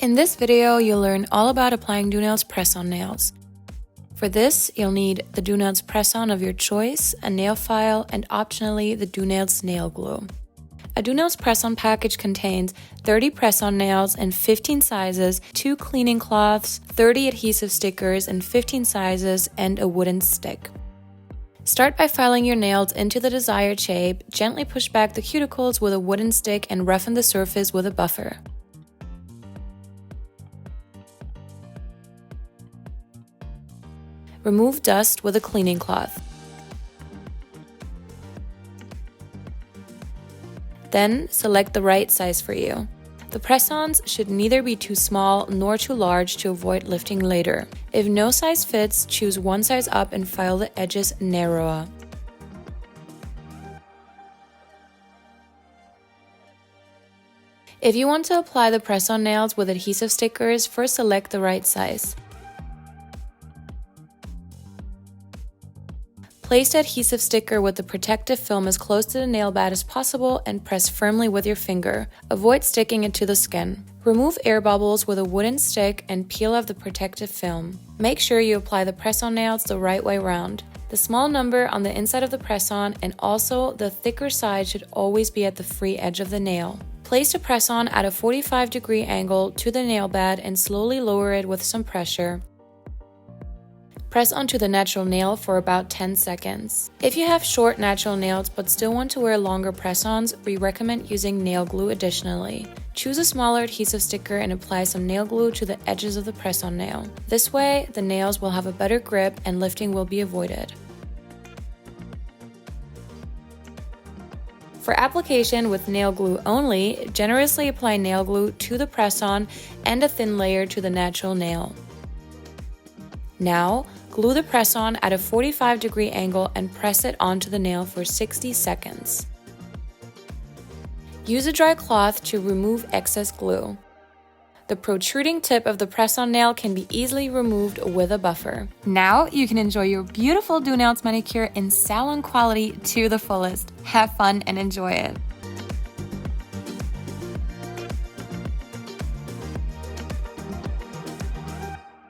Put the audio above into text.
In this video, you'll learn all about applying Doonails Press On nails. For this, you'll need the Doonails Press On of your choice, a nail file, and optionally the Doonails nail glue. A Doonails Press On package contains 30 press-on nails in 15 sizes, 2 cleaning cloths, 30 adhesive stickers in 15 sizes, and a wooden stick. Start by filing your nails into the desired shape, gently push back the cuticles with a wooden stick and roughen the surface with a buffer. Remove dust with a cleaning cloth. Then, select the right size for you. The press-ons should neither be too small nor too large to avoid lifting later. If no size fits, choose one size up and file the edges narrower. If you want to apply the press-on nails with adhesive stickers, first select the right size. Place the adhesive sticker with the protective film as close to the nail bed as possible and press firmly with your finger. Avoid sticking it to the skin. Remove air bubbles with a wooden stick and peel off the protective film. Make sure you apply the press-on nails the right way round. The small number on the inside of the press-on and also the thicker side should always be at the free edge of the nail. Place the press-on at a 45-degree angle to the nail bed and slowly lower it with some pressure. Press onto the natural nail for about 10 seconds. If you have short natural nails but still want to wear longer press-ons, we recommend using nail glue additionally. Choose a smaller adhesive sticker and apply some nail glue to the edges of the press-on nail. This way, the nails will have a better grip and lifting will be avoided. For application with nail glue only, generously apply nail glue to the press-on and a thin layer to the natural nail. Now, glue the press-on at a 45-degree angle and press it onto the nail for 60 seconds. Use a dry cloth to remove excess glue. The protruding tip of the press-on nail can be easily removed with a buffer. Now you can enjoy your beautiful Doonails manicure in salon quality to the fullest. Have fun and enjoy it!